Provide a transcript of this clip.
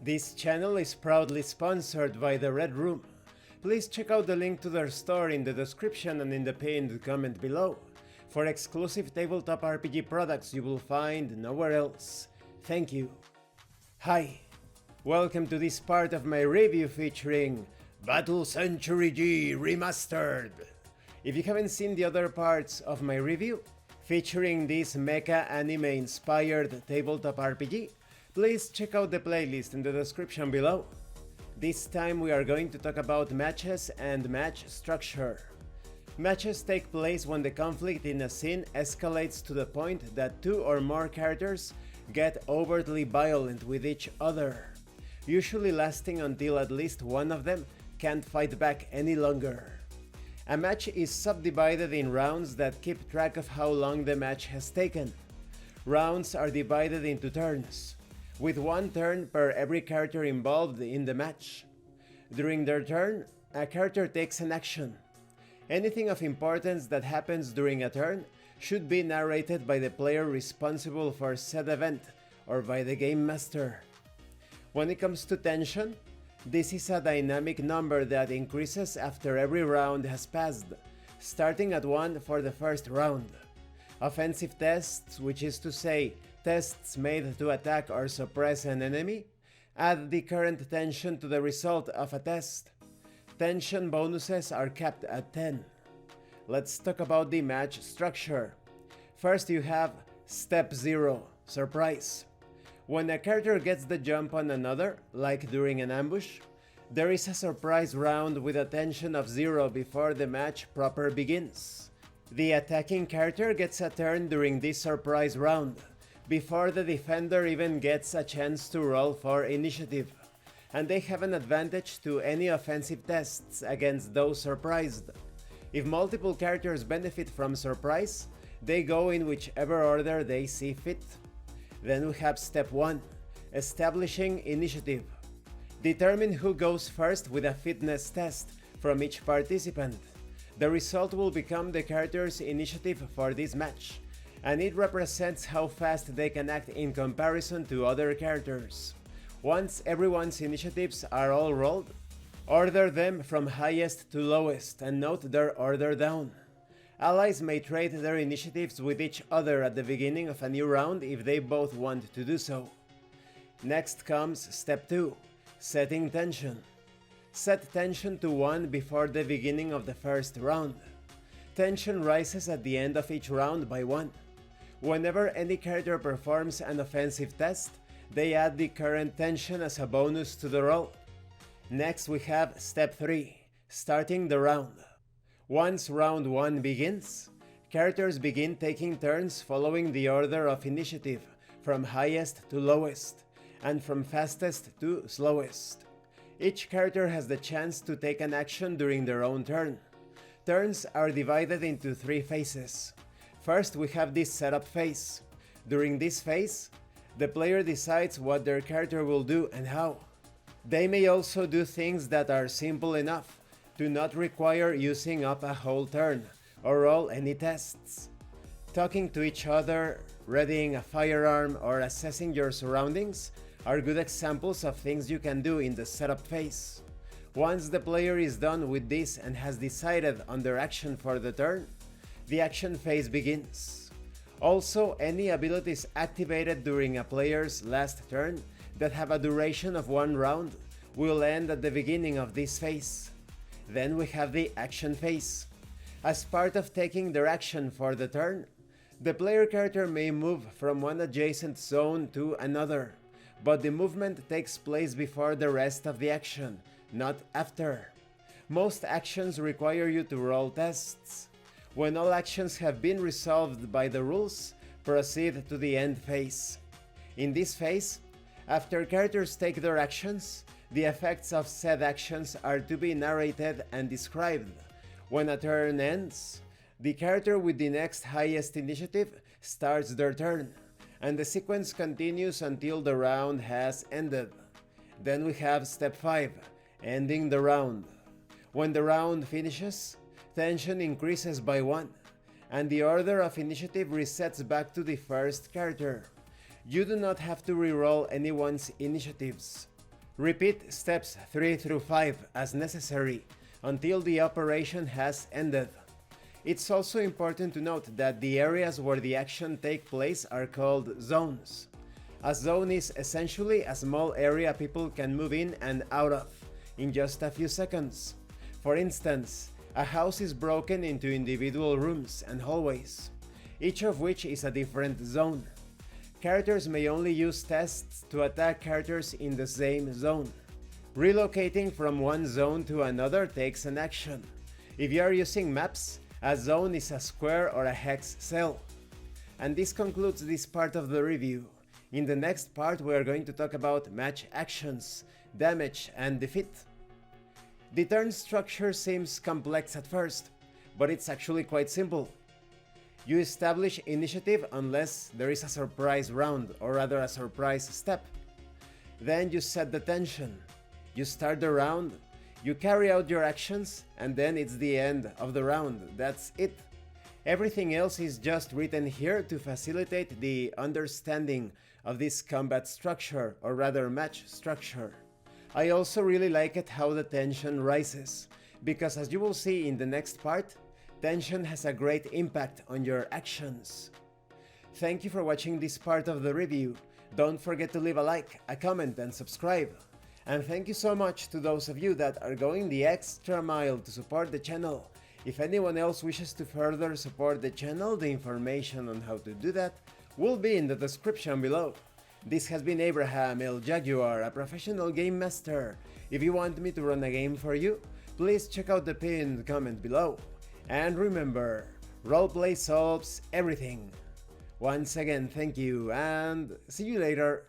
This channel is proudly sponsored by the Red Room. Please check out the link to their store in the description and in the pinned comment below for exclusive tabletop RPG products you will find nowhere else. Thank you. Hi, welcome to this part of my review featuring Battle Century G Remastered. If you haven't seen the other parts of my review featuring this mecha anime inspired tabletop RPG, please check out the playlist in the description below. This time we are going to talk about matches and match structure. Matches take place when the conflict in a scene escalates to the point that two or more characters get overtly violent with each other, usually lasting until at least one of them can't fight back any longer. A match is subdivided in rounds that keep track of how long the match has taken. Rounds are divided into turns, with one turn per every character involved in the match. During their turn, a character takes an action. Anything of importance that happens during a turn should be narrated by the player responsible for said event or by the game master. When it comes to tension, this is a dynamic number that increases after every round has passed, starting at 1 for the first round. Offensive tests, which is to say, tests made to attack or suppress an enemy, add the current tension to the result of a test. Tension bonuses are capped at 10. Let's talk about the match structure. First you have Step 0, Surprise. When a character gets the jump on another, like during an ambush, there is a surprise round with a tension of 0 before the match proper begins. The attacking character gets a turn during this surprise round, before the defender even gets a chance to roll for initiative, and they have an advantage to any offensive tests against those surprised. If multiple characters benefit from surprise, they go in whichever order they see fit. Then we have Step 1, Establishing Initiative. Determine who goes first with a fitness test from each participant. The result will become the character's initiative for this match, and it represents how fast they can act in comparison to other characters. Once everyone's initiatives are all rolled, order them from highest to lowest and note their order down. Allies may trade their initiatives with each other at the beginning of a new round if they both want to do so. Next comes Step 2, Setting Tension. Set tension to 1 before the beginning of the first round. Tension rises at the end of each round by 1. Whenever any character performs an offensive test, they add the current tension as a bonus to the roll. Next we have Step 3, Starting the round. Once round 1 begins, characters begin taking turns following the order of initiative from highest to lowest, and from fastest to slowest. Each character has the chance to take an action during their own turn. Turns are divided into 3 phases. First we have this setup phase. During this phase, the player decides what their character will do and how. They may also do things that are simple enough to not require using up a whole turn or roll any tests. Talking to each other, readying a firearm, or assessing your surroundings are good examples of things you can do in the setup phase. Once the player is done with this and has decided on their action for the turn, the action phase begins. Also, any abilities activated during a player's last turn that have a duration of 1 round will end at the beginning of this phase. Then we have the action phase. As part of taking their action for the turn, the player character may move from one adjacent zone to another, but the movement takes place before the rest of the action, not after. Most actions require you to roll tests. When all actions have been resolved by the rules, proceed to the end phase. In this phase, after characters take their actions, the effects of said actions are to be narrated and described. When a turn ends, the character with the next highest initiative starts their turn, and the sequence continues until the round has ended. Then we have Step 5, Ending the round. When the round finishes, tension increases by 1, and the order of initiative resets back to the first character. You do not have to reroll anyone's initiatives. Repeat steps 3 through 5 as necessary until the operation has ended. It's also important to note that the areas where the action takes place are called zones. A zone is essentially a small area people can move in and out of in just a few seconds. For instance, a house is broken into individual rooms and hallways, each of which is a different zone. Characters may only use tests to attack characters in the same zone. Relocating from one zone to another takes an action. If you are using maps, a zone is a square or a hex cell. And this concludes this part of the review. In the next part we are going to talk about match actions, damage and defeat. The turn structure seems complex at first, but it's actually quite simple. You establish initiative unless there is a surprise round, or rather a surprise step. Then you set the tension. You start the round, you carry out your actions, and then it's the end of the round. That's it. Everything else is just written here to facilitate the understanding of this combat structure, or rather match structure. I also really like it how the tension rises, because as you will see in the next part, tension has a great impact on your actions. Thank you for watching this part of the review. Don't forget to leave a like, a comment and subscribe. And thank you so much to those of you that are going the extra mile to support the channel. If anyone else wishes to further support the channel, the information on how to do that will be in the description below. This has been Abraham El Jaguar, a professional game master. If you want me to run a game for you, please check out the pinned comment below. And remember, roleplay solves everything. Once again, thank you and see you later.